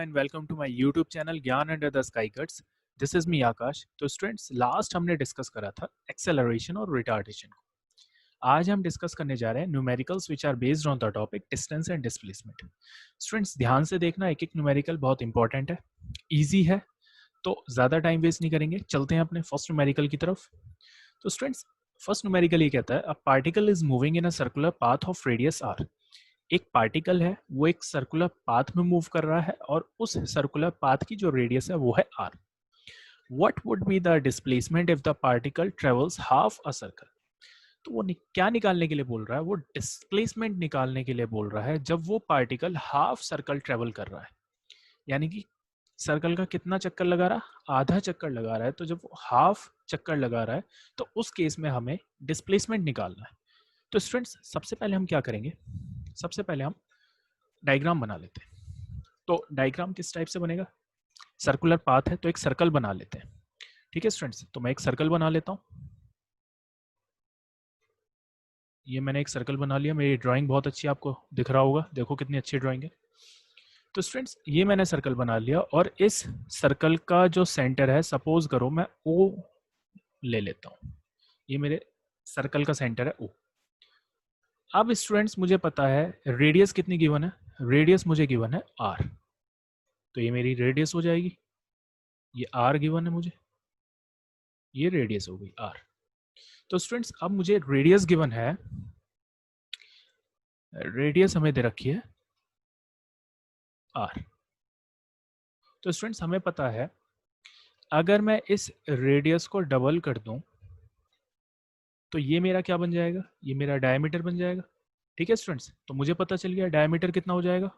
and welcome to my YouTube channel Gyaan under the sky cuts. This is me Aakash. तो students, last हमने discuss करा था acceleration और retardation को। आज हम डिस्कस करने जा रहे हैं numericals which are based on the topic distance and displacement. Students, ध्यान से देखना, एक एक न्यूमेरिकल बहुत इंपॉर्टेंट है, ईजी है, तो ज़्यादा टाइम वेस्ट नहीं करेंगे। चलते हैं अपने फर्स्ट न्यूमेरिकल की तरफ। तो स्टूडेंट्स, फर्स्ट न्यूमेरिकल ये कहता है a particle is moving in a circular path of radius R. एक पार्टिकल है, वो एक सर्कुलर पाथ में मूव कर रहा है और उस सर्कुलर पाथ की जो रेडियस है वो है r। What would be the displacement if the particle travels half a circle. तो वो क्या निकालने के लिए बोल रहा है? वो डिस्प्लेसमेंट निकालने के लिए बोल रहा है जब वो पार्टिकल हाफ सर्कल ट्रेवल कर रहा है, यानी कि सर्कल का कितना चक्कर लगा रहा है? आधा चक्कर लगा रहा है। तो जब वो हाफ चक्कर लगा रहा है तो उस केस में हमें डिस्प्लेसमेंट निकालना है। तो स्टूडेंट्स, सबसे पहले हम क्या करेंगे? सबसे पहले हम डायग्राम बना लेते हैं। तो डायग्राम किस टाइप से बनेगा? सर्कुलर पाथ है तो एक सर्कल बना लेते हैं। ठीक है स्टूडेंट्स, तो मैं एक सर्कल बना लेता हूं। ये मैंने एक सर्कल बना लिया। मेरी ड्राइंग बहुत अच्छी आपको दिख रहा होगा, देखो कितनी अच्छी ड्राइंग है। तो स्टूडेंट्स, ये मैंने सर्कल बना लिया और इस सर्कल का जो सेंटर है, सपोज करो मैं ओ ले लेता हूं। ये मेरे सर्कल का सेंटर है ओ। अब स्टूडेंट्स, मुझे पता है रेडियस कितनी गिवन है। रेडियस मुझे गिवन है आर, तो ये मेरी रेडियस हो जाएगी। ये आर गिवन है मुझे, ये रेडियस हो गई आर। तो स्टूडेंट्स, अब मुझे रेडियस गिवन है, रेडियस हमें दे रखी है आर। तो स्टूडेंट्स, हमें पता है अगर मैं इस रेडियस को डबल कर दूं तो ये मेरा क्या बन जाएगा? ये मेरा डायमीटर बन जाएगा। ठीक है स्टूडेंट्स, तो मुझे पता चल गया डायमीटर कितना हो जाएगा।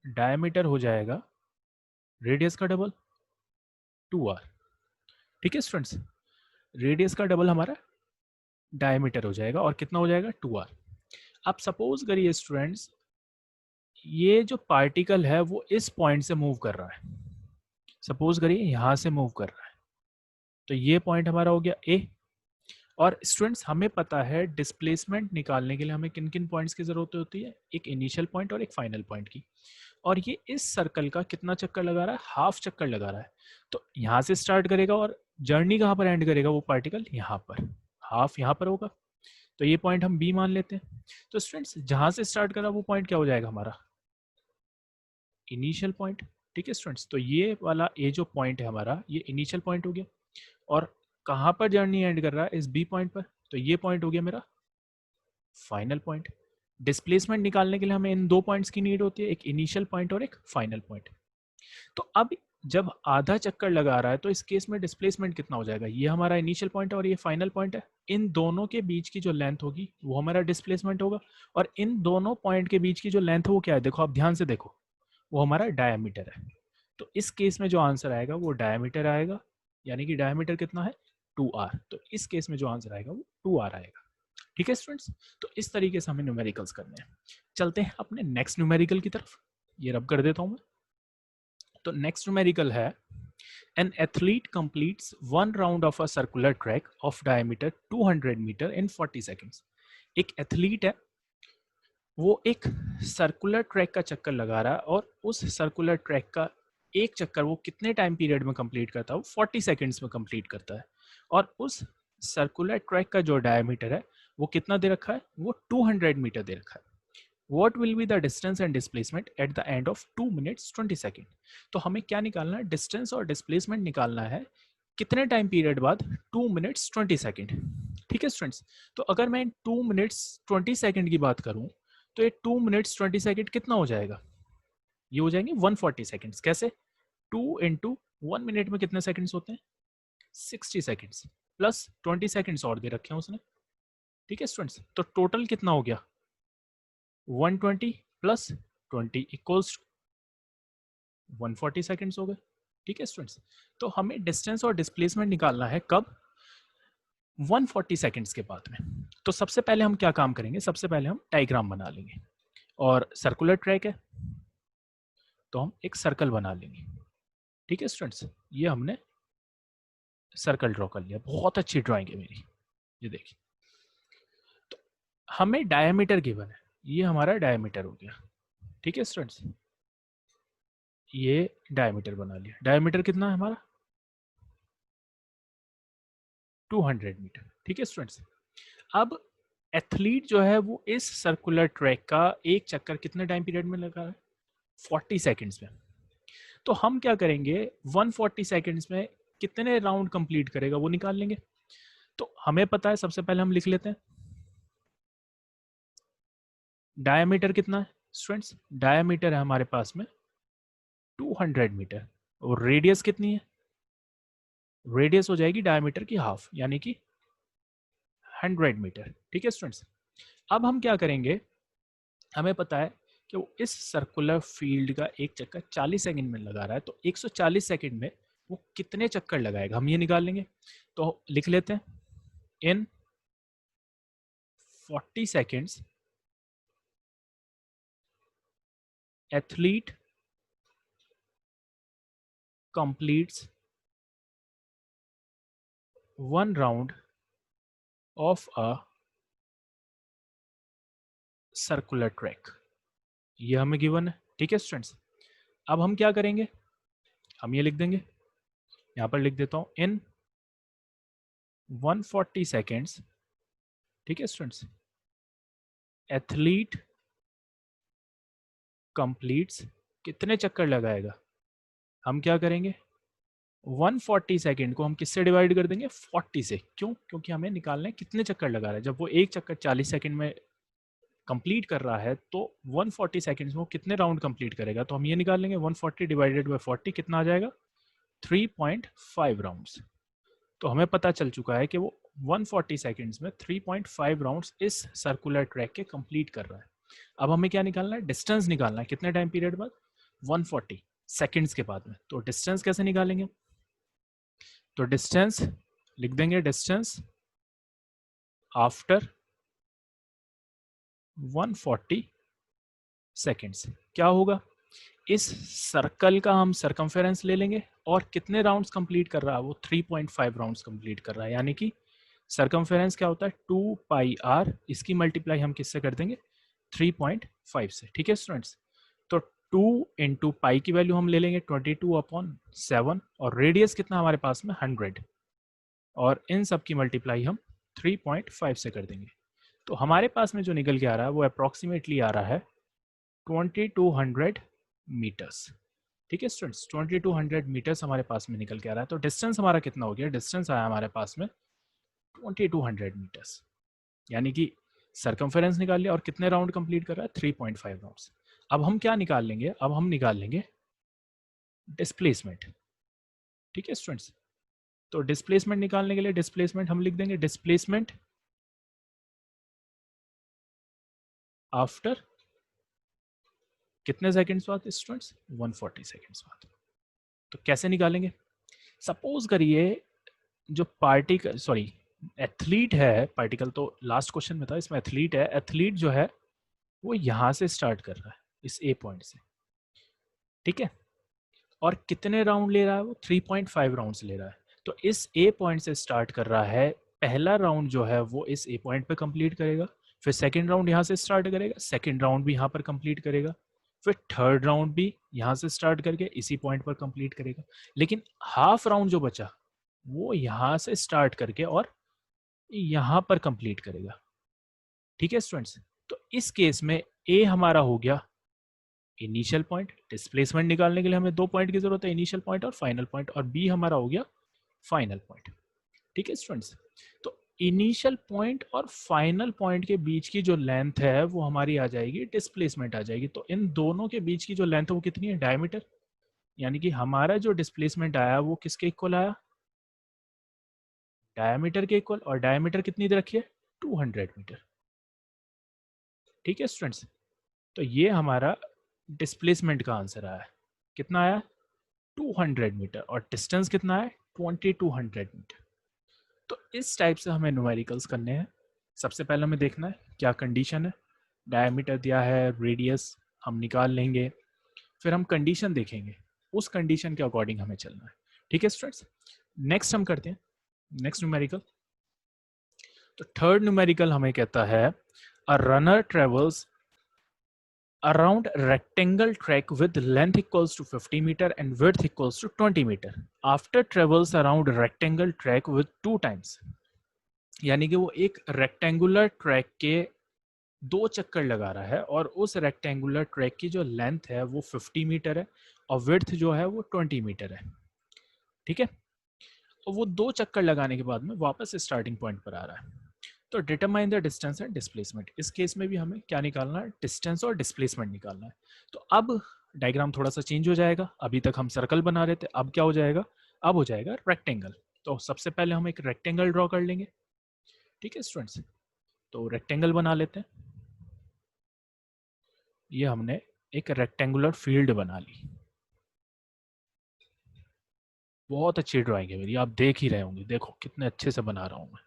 डायमीटर हो जाएगा रेडियस का डबल 2r। ठीक है स्टूडेंट्स, रेडियस का डबल हमारा डायमीटर हो जाएगा और कितना हो जाएगा 2r। अब सपोज करिए स्टूडेंट्स, ये जो पार्टिकल है वो इस पॉइंट से मूव कर रहा है। सपोज करिए यहां से मूव कर रहा है, तो ये पॉइंट हमारा हो गया ए। और स्टूडेंट्स, हमें पता है डिस्प्लेसमेंट निकालने के लिए हमें किन किन पॉइंट्स की जरूरत होती है? एक इनिशियल पॉइंट और एक फाइनल पॉइंट की। और ये इस सर्कल का कितना चक्कर लगा रहा है? हाफ चक्कर लगा रहा है। तो यहाँ से स्टार्ट करेगा और जर्नी कहाँ पर एंड करेगा वो पार्टिकल? यहाँ पर। हाफ यहाँ पर होगा, तो ये पॉइंट हम बी मान लेते हैं। तो स्टूडेंट्स, जहां से स्टार्ट करा वो पॉइंट क्या हो जाएगा हमारा? Initial point. ठीक है स्टूडेंट्स, तो ये वाला ए जो पॉइंट है हमारा, ये इनिशियल पॉइंट हो गया। और कहाँ पर जर्नी एंड कर रहा है? इस बी पॉइंट पर, तो ये पॉइंट हो गया मेरा फाइनल पॉइंट। डिस्प्लेसमेंट निकालने के लिए हमें इन दो पॉइंट्स की नीड होती है, एक इनिशियल पॉइंट और एक फाइनल पॉइंट। तो अब जब आधा चक्कर लगा रहा है तो इस केस में डिस्प्लेसमेंट कितना हो जाएगा? ये हमारा इनिशियल पॉइंट है और ये फाइनल पॉइंट है। इन दोनों के बीच की जो लेंथ होगी वो हमारा डिस्प्लेसमेंट होगा। और इन दोनों पॉइंट के बीच की जो लेंथ है वो क्या है? देखो, आप ध्यान से देखो, वो हमारा डायमीटर है। तो इस केस में जो आंसर आएगा वो डायमीटर आएगा, यानी कि डायमीटर कितना है? 2r। तो इस केस में जो आंसर आएगा वो 2r आएगा। ठीक है स्टूडेंट्स, तो इस तरीके से हमें न्यूमेरिकल्स करने हैं। चलते हैं अपने नेक्स्ट न्यूमेरिकल की तरफ। ये रब कर देता हूं मैं। तो नेक्स्ट न्यूमेरिकल है an athlete completes one round of a circular track of diameter 200 meter in 40 seconds। एक एथलीट है, वो एक सर्कुलर ट्रैक का चक्कर लगा रहा है और उस सर्कुलर ट्रैक का एक चक्कर वो कितने टाइम पीरियड में कंप्लीट करता है? वो 40 सेकंड्स में कंप्लीट करता है। और उस सर्कुलर ट्रैक का जो डायमीटर है वो कितना दे रखा है? वो 200 मीटर दे रखा है। What will be the distance and displacement at the end of 2 minutes 20 second? तो हमें क्या निकालना है? डिस्टेंस और डिस्प्लेसमेंट निकालना है कितने टाइम पीरियड बाद? 2 मिनट्स 20 सेकेंड। ठीक है स्टूडेंट्स, तो अगर मैं 2 मिनट्स 20 सेकेंड की बात करूं तो ये 2 मिनट्स 20 सेकेंड कितना हो जाएगा? ये हो जाएंगे 140 सेकेंड्स। कैसे? 2 इंटू 1 मिनट में कितने सेकेंड्स होते हैं? 60 सेकेंड्स प्लस 20 सेकेंड्स और दे रखे हैं उसने। ठीक है स्टूडेंट्स, तो टोटल कितना हो गया? 120 प्लस 20 इक्वल्स 140 सेकेंड्स हो गए। ठीक है स्टूडेंट्स, तो हमें डिस्टेंस और डिस्प्लेसमेंट निकालना है कब? 140 सेकेंड्स के बाद में। तो सबसे पहले हम क्या काम करेंगे? सबसे पहले हम डायग्राम बना लेंगे। और सर्कुलर ट्रैक है तो हम एक सर्कल बना लेंगे। ठीक है स्टूडेंट्स, ये हमने सर्कल ड्रॉ कर लिया। बहुत अच्छी ड्राइंग है मेरी, ये देखिए। तो हमें डायमीटर गिवन है, ये हमारा डायमीटर हो गया। ठीक है स्टूडेंट्स, ये डायमीटर बना लिया। डायमीटर कितना है हमारा? 200 मीटर। ठीक है स्टूडेंट्स, अब एथलीट जो है वो इस सर्कुलर ट्रैक का एक चक्कर कितने टाइम पीरियड में लगा है? 40 सेकंड्स में। तो हम क्या करेंगे, 140 सेकंड्स में कितने राउंड कंप्लीट करेगा वो निकाल लेंगे। तो हमें पता है, सबसे पहले हम लिख लेते हैं डायमीटर कितना है स्टूडेंट्स। डायमीटर है हमारे पास में 200 मीटर, और रेडियस कितनी है? रेडियस हो जाएगी डायमीटर की हाफ, यानी कि 100 मीटर। ठीक है स्टूडेंट्स, अब हम क्या करेंगे, हमें पता है कि वो इस सर्कुलर फील्ड का एक चक्कर 40 सेकंड में लगा रहा है, तो 140 सेकंड में वो कितने चक्कर लगाएगा हम ये निकाल लेंगे। तो लिख लेते हैं इन 40 seconds athlete completes 1 round of a circular track. ये हमें गिवन है। ठीक है स्टूडेंट्स, अब हम क्या करेंगे, हम ये लिख देंगे, यहां पर लिख देता हूं इन 140 सेकेंड्स। ठीक है स्टूडेंट्स, एथलीट कंप्लीट्स, कितने चक्कर लगाएगा, हम क्या करेंगे 140 सेकेंड को हम किससे डिवाइड कर देंगे, 40 से। क्यों? क्योंकि हमें निकालना है कितने चक्कर लगा रहा है। जब वो एक चक्कर 40 सेकेंड में कंप्लीट कर रहा है तो 140 सेकंड्स में वो कितने राउंड कंप्लीट करेगा। तो हम ये निकाल लेंगे 140 डिवाइडेड बाय 40 कितना आ जाएगा, 3.5 राउंड्स। तो हमें पता चल चुका है कि वो 140 सेकंड्स में 3.5 राउंड्स इस सर्कुलर ट्रैक के कंप्लीट कर रहा है। अब हमें क्या निकालना है, डिस्टेंस निकालना है, कितने टाइम पीरियड बाद, 140 सेकंड्स के बाद में। तो डिस्टेंस कैसे निकालेंगे, तो डिस्टेंस लिख देंगे, डिस्टेंस आफ्टर 140 सेकंड्स। क्या होगा, इस सर्कल का हम सरकमफेरेंस ले लेंगे, और कितने राउंड्स कंप्लीट कर रहा है वो, 3.5 राउंड्स कंप्लीट कर रहा है। यानी कि सरकमफेरेंस क्या होता है, 2 पाई आर, इसकी मल्टीप्लाई हम किससे कर देंगे, 3.5 से। ठीक है स्टूडेंट्स, तो 2 इंटू पाई की वैल्यू हम ले लेंगे 22/7, और रेडियस कितना हमारे पास में 100, और इन सब की मल्टीप्लाई हम 3.5 से कर देंगे। तो हमारे पास में जो निकल के आ रहा है वो अप्रॉक्सीमेटली आ रहा है 2200 मीटर्स। ठीक है स्टूडेंट्स, 2200 मीटर्स हमारे पास में निकल के आ रहा है। तो डिस्टेंस हमारा कितना हो गया, डिस्टेंस आया हमारे पास में 2200 मीटर्स, यानी कि सरकमफेरेंस निकाल लिया, और कितने राउंड कंप्लीट कर रहा है, 3.5 राउंड्स। अब हम क्या निकाल लेंगे, अब हम निकाल लेंगे डिस्प्लेसमेंट। ठीक है स्टूडेंट्स, तो डिस्प्लेसमेंट निकालने के लिए डिस्प्लेसमेंट हम लिख देंगे, डिस्प्लेसमेंट आफ्टर कितने सेकंड्स बाद स्टूडेंट्स, 140 सेकंड्स बाद। तो कैसे निकालेंगे, सपोज करिए जो पार्टिकल, सॉरी एथलीट है, पार्टिकल तो लास्ट क्वेश्चन में था, इसमें एथलीट है। एथलीट जो है वो यहां से स्टार्ट कर रहा है, इस ए पॉइंट से। ठीक है, और कितने राउंड ले रहा है वो, 3.5 राउंड्स ले रहा है। तो इस ए पॉइंट से स्टार्ट कर रहा है, पहला राउंड जो है वो इस ए पॉइंट पे कंप्लीट करेगा, फिर सेकंड राउंड यहाँ से स्टार्ट करेगा, सेकंड राउंड भी यहाँ पर कंप्लीट करेगा, फिर थर्ड राउंड भी यहाँ से स्टार्ट करके इसी पॉइंट पर कंप्लीट करेगा। लेकिन हाफ राउंड जो बचा वो यहाँ से स्टार्ट करके और यहाँ पर कंप्लीट करेगा। ठीक है स्टूडेंट्स, तो इस केस में ए हमारा हो गया इनिशियल पॉइंट, डिस्प्लेसमेंट निकालने के लिए हमें 2 पॉइंट की जरूरत है, इनिशियल पॉइंट और फाइनल पॉइंट, और बी हमारा हो गया फाइनल पॉइंट। ठीक है स्टूडेंट्स, तो इनिशियल पॉइंट और फाइनल पॉइंट के बीच की जो लेंथ है वो हमारी आ जाएगी डिस्प्लेसमेंट आ जाएगी। तो इन दोनों के बीच की जो लेंथ है वो कितनी है, डायमीटर। यानी कि हमारा जो डिस्प्लेसमेंट आया वो किसके इक्वल आया, डायमीटर के इक्वल, और डायमीटर कितनी दे रखी है, 200 मीटर। ठीक है स्टूडेंट्स, तो ये हमारा डिस्प्लेसमेंट का आंसर आया, कितना आया, 200 मीटर, और डिस्टेंस कितना है, 2200 मीटर। तो इस टाइप से हमें न्यूमेरिकल्स करने हैं। सबसे पहले हमें देखना है क्या कंडीशन है, डायमीटर दिया है, रेडियस हम निकाल लेंगे, फिर हम कंडीशन देखेंगे, उस कंडीशन के अकॉर्डिंग हमें चलना है। ठीक है स्टूडेंट्स, नेक्स्ट हम करते हैं नेक्स्ट न्यूमेरिकल। तो थर्ड न्यूमेरिकल हमें कहता है a runner travels around rectangle track with length equals to 50 meter and width equals to 20 meter after travels around rectangle track with 2 times. यानी कि वो एक रेक्टेंगुलर ट्रैक के 2 चक्कर लगा रहा है और उस रेक्टेंगुलर ट्रैक की जो लेंथ है वो 50 मीटर है और विड्थ जो है वो 20 मीटर है, ठीक है। और वो 2 चक्कर लगाने के बाद में वापस स्टार्टिंग पॉइंट पर आ रहा है। तो determine the distance and displacement, इस केस में भी हमें क्या निकालना है, डिस्टेंस और डिस्प्लेसमेंट निकालना है। तो अब डायग्राम थोड़ा सा चेंज हो जाएगा, अभी तक हम सर्कल बना रहे थे, अब क्या हो जाएगा, अब हो जाएगा रेक्टेंगल। तो सबसे पहले हम एक रेक्टेंगल ड्रॉ कर लेंगे, ठीक है स्टूडेंट्स। तो रेक्टेंगल बना लेते हैं, ये हमने एक रेक्टेंगुलर फील्ड बना ली। बहुत अच्छी ड्राइंग है मेरी, आप देख ही रहे होंगे, देखो कितने अच्छे से बना रहा हूं मैं,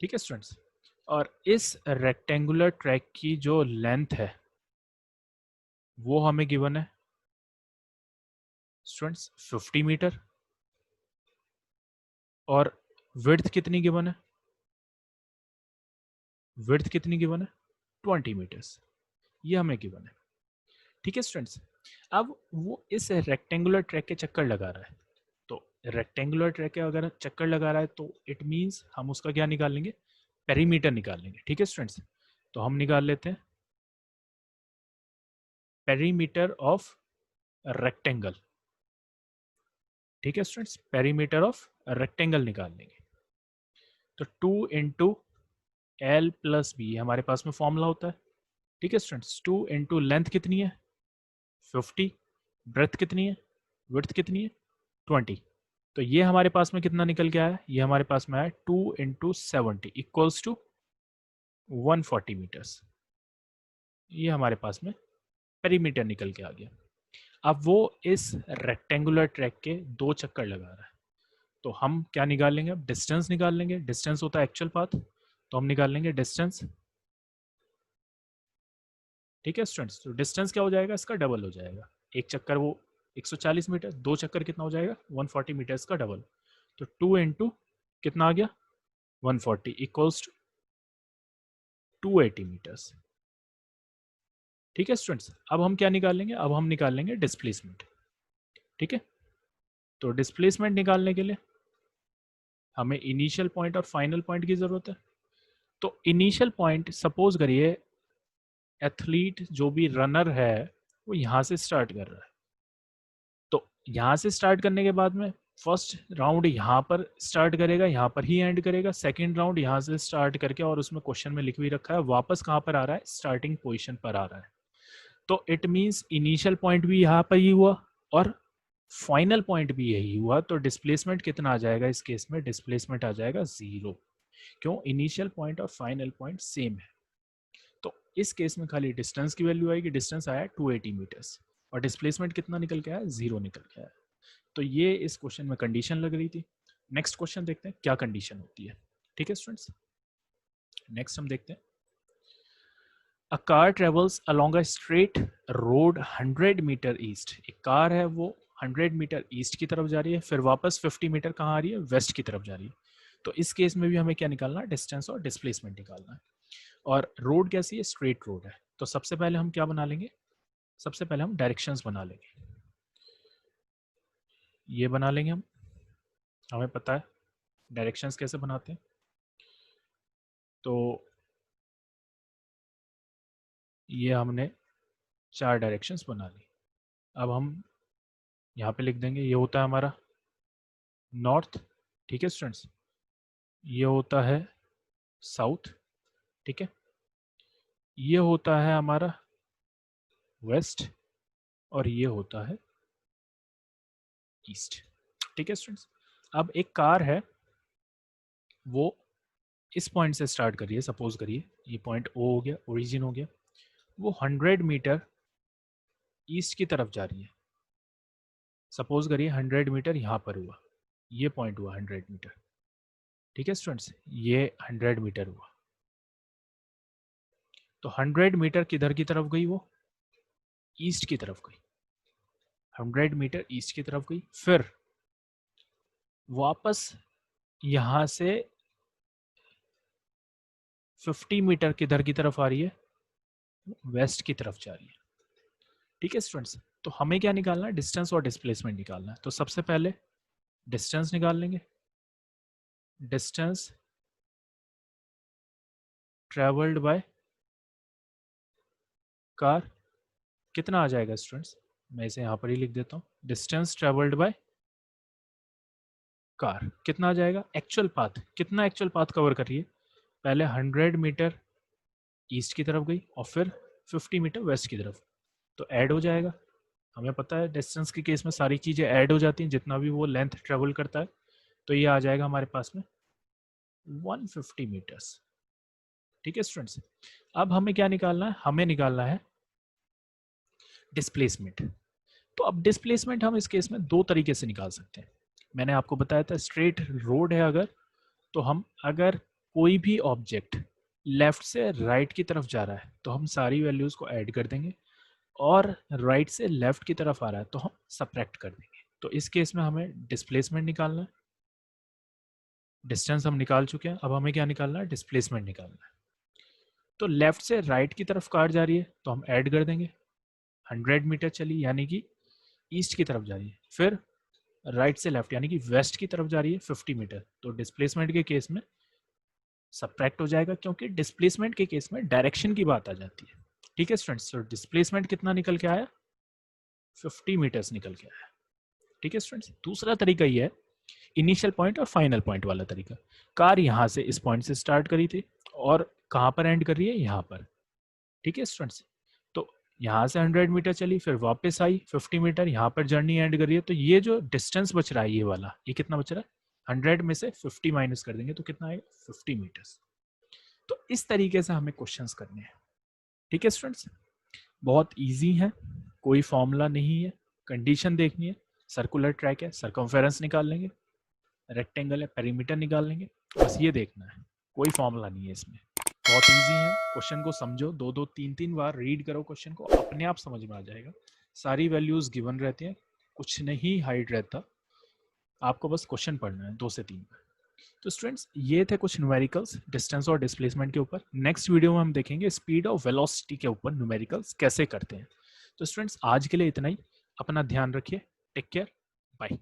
ठीक है स्टूडेंट्स। और इस रेक्टेंगुलर ट्रैक की जो लेंथ है वो हमें गिवन है स्टूडेंट्स 50 मीटर, और विड्थ कितनी गिवन है, विड्थ कितनी गिवन है 20 मीटर्स, ये हमें गिवन है, ठीक है स्टूडेंट्स। अब वो इस रेक्टेंगुलर ट्रैक के चक्कर लगा रहा है, तो रेक्टेंगुलर ट्रैक के अगर चक्कर लगा रहा है तो इट मींस हम उसका क्या निकाल लेंगे, पेरीमीटर निकाल लेंगे, ठीक है स्टूडेंट्स। तो हम निकाल लेते हैं पेरीमीटर ऑफ रेक्टेंगल, ठीक है स्टूडेंट्स, पेरीमीटर ऑफ रेक्टेंगल निकाल लेंगे। तो 2 इंटू एल प्लस बी हमारे पास में फॉर्मूला होता है, ठीक है स्टूडेंट्स। 2 इंटू लेंथ कितनी है 50, ब्रेथ कितनी है, विड्थ कितनी है 20। तो ये हमारे पास में कितना निकल के आया, ये हमारे पास में आया 2 इंटू 70 इक्वल्स टू 140 मीटर्स, ये हमारे पास में पेरीमीटर निकल के आ गया। अब वो इस रेक्टेंगुलर ट्रैक के 2 चक्कर लगा रहा है, तो हम क्या निकाल लेंगे, अब डिस्टेंस निकाल लेंगे, डिस्टेंस होता है एक्चुअल पाथ, तो हम निकाल लेंगे डिस्टेंस, ठीक है स्टूडेंट्स। तो डिस्टेंस क्या हो जाएगा, इसका डबल हो जाएगा, एक चक्कर वो 140 मीटर, 2 चक्कर कितना हो जाएगा 140 मीटर्स का डबल। तो 2 इंटू कितना आ गया 140 इक्वल्स टू 280 मीटर्स, ठीक है स्टूडेंट्स। अब हम क्या निकालेंगे, अब हम निकाल लेंगे डिस्प्लेसमेंट, ठीक है। तो डिस्प्लेसमेंट निकालने के लिए हमें इनिशियल पॉइंट और फाइनल पॉइंट की ज़रूरत है। तो इनिशियल पॉइंट सपोज करिए एथलीट जो भी रनर है वो यहाँ से स्टार्ट कर रहा है, तो यहाँ से स्टार्ट करने के बाद में फर्स्ट राउंड यहाँ पर स्टार्ट करेगा, यहाँ पर ही एंड करेगा, सेकंड राउंड यहाँ से स्टार्ट करके, और उसमें क्वेश्चन में लिख भी रखा है वापस कहाँ पर आ रहा है, स्टार्टिंग पोजीशन पर आ रहा है। तो इट मींस इनिशियल पॉइंट भी यहाँ पर ही हुआ और फाइनल पॉइंट भी यही हुआ, तो डिस्प्लेसमेंट कितना आ जाएगा इस केस में, डिस्प्लेसमेंट आ जाएगा 0। क्यों, इनिशियल पॉइंट और फाइनल पॉइंट सेम है। तो इस केस में खाली डिस्टेंस की वैल्यू आएगी, डिस्टेंस आया 280 मीटर्स, और डिस्प्लेसमेंट कितना निकल के आया 0 निकल के आया। तो ये इस क्वेश्चन में कंडीशन लग रही थी। नेक्स्ट क्वेश्चन देखते हैं क्या कंडीशन होती है, ठीक है स्टूडेंट्स। नेक्स्ट हम देखते हैं a car travels along a straight road 100 metre east, एक कार है वो 100 मीटर ईस्ट की तरफ जा रही है, फिर वापस 50 मीटर कहाँ आ रही है, वेस्ट की तरफ जा रही है। तो इस केस में भी हमें क्या निकालना है, डिस्टेंस और डिस्प्लेसमेंट निकालना है। और रोड कैसी है, स्ट्रेट रोड है। तो सबसे पहले हम क्या बना लेंगे, सबसे पहले हम डायरेक्शंस बना लेंगे, ये बना लेंगे हम, हमें पता है डायरेक्शंस कैसे बनाते हैं। तो ये हमने 4 डायरेक्शंस बना ली। अब हम यहाँ पे लिख देंगे, ये होता है हमारा नॉर्थ, ठीक है स्टूडेंट्स, ये होता है साउथ, ठीक है, ये होता है हमारा वेस्ट, और ये होता है ईस्ट, ठीक है स्टूडेंट्स। अब एक कार है वो इस पॉइंट से स्टार्ट करिए, सपोज करिए ये पॉइंट ओ हो गया, ओरिजिन हो गया, वो 100 मीटर ईस्ट की तरफ जा रही है। सपोज करिए 100 मीटर यहाँ पर हुआ, ये पॉइंट हुआ 100 मीटर, ठीक है स्टूडेंट्स, ये 100 मीटर हुआ। तो 100 मीटर किधर की तरफ गई, वो ईस्ट की तरफ गई, 100 मीटर ईस्ट की तरफ गई, फिर वापस यहाँ से 50 मीटर किधर की तरफ आ रही है, वेस्ट की तरफ जा रही है। ठीक है स्टूडेंट्स, तो हमें क्या निकालना है, डिस्टेंस और डिस्प्लेसमेंट निकालना है। तो सबसे पहले डिस्टेंस निकाल लेंगे। डिस्टेंस ट्रेवल्ड बाय कार कितना आ जाएगा स्टूडेंट्स, मैं इसे यहाँ पर ही लिख देता हूँ। डिस्टेंस ट्रेवल्ड बाय कार कितना आ जाएगा, एक्चुअल पाथ, कितना एक्चुअल पाथ कवर कर रही है, पहले 100 मीटर ईस्ट की तरफ गई और फिर 50 मीटर वेस्ट की तरफ, तो ऐड हो जाएगा। हमें पता है डिस्टेंस के केस में सारी चीज़ें ऐड हो जाती हैं, जितना भी वो लेंथ ट्रेवल करता है। तो ये आ जाएगा हमारे पास में 150 मीटर्स। ठीक है स्टूडेंट्स, अब हमें क्या निकालना है, हमें निकालना है डिस्प्लेसमेंट। तो अब डिस्प्लेसमेंट हम इस केस में दो तरीके से निकाल सकते हैं। मैंने आपको बताया था स्ट्रेट रोड है अगर, तो हम अगर कोई भी ऑब्जेक्ट लेफ्ट से राइट की तरफ जा रहा है तो हम सारी वैल्यूज को ऐड कर देंगे, और राइट से लेफ्ट की तरफ आ रहा है तो हम सब्ट्रैक्ट कर देंगे। तो इस केस में हमें डिस्प्लेसमेंट निकालना है। डिस्टेंस हम निकाल चुके हैं, अब हमें क्या निकालना है, डिस्प्लेसमेंट निकालना है। तो लेफ्ट से राइट की तरफ कार जा रही है तो हम ऐड कर देंगे, 100 मीटर चली यानी कि ईस्ट की तरफ जा रही है, फिर राइट से लेफ्ट यानी कि वेस्ट की तरफ जा रही है 50 मीटर, तो डिस्प्लेसमेंट के केस में सब्ट्रैक्ट हो जाएगा, क्योंकि डिस्प्लेसमेंट के केस में डायरेक्शन की बात आ जाती है। ठीक है स्टूडेंट्स, तो डिस्प्लेसमेंट कितना निकल के आया, 50 मीटर्स निकल के आया। ठीक है स्टूडेंट्स, दूसरा तरीका ये है इनिशियल पॉइंट और फाइनल पॉइंट वाला तरीका। कार यहाँ से इस पॉइंट से स्टार्ट करी थी और कहाँ पर एंड कर रही है, यहाँ पर। ठीक है स्टूडेंट्स, तो यहाँ से 100 मीटर चली, फिर वापस आई 50 मीटर, यहाँ पर जर्नी एंड कर रही है। तो ये जो डिस्टेंस बच रहा है ये वाला, ये कितना बच रहा है, 100 में से 50 माइनस कर देंगे तो कितना आएगा, 50 मीटर्स। तो इस तरीके से हमें क्वेश्चंस करने हैं। ठीक है स्टूडेंट्स, बहुत इजी है, कोई फॉर्मूला नहीं है, कंडीशन देखनी है, सर्कुलर ट्रैक है, सर्कमफेरेंस निकाल लेंगे, रेक्टेंगल है, पेरीमीटर निकाल लेंगे, बस ये देखना है, कोई फॉर्मूला नहीं है इसमें। बहुत इजी है, क्वेश्चन को समझो, दो दो तीन तीन बार रीड करो क्वेश्चन को, अपने आप समझ में आ जाएगा। सारी वैल्यूज गिवन रहती हैं, कुछ नहीं हाइड रहता, आपको बस क्वेश्चन पढ़ना है 2 से 3 बार। तो स्टूडेंट्स ये थे कुछ न्यूमेरिकल्स डिस्टेंस और डिस्प्लेसमेंट के ऊपर। नेक्स्ट वीडियो में हम देखेंगे स्पीड और वेलोसिटी के ऊपर न्यूमेरिकल्स कैसे करते हैं। तो स्टूडेंट्स आज के लिए इतना ही, अपना ध्यान रखिए, टेक केयर, बाय।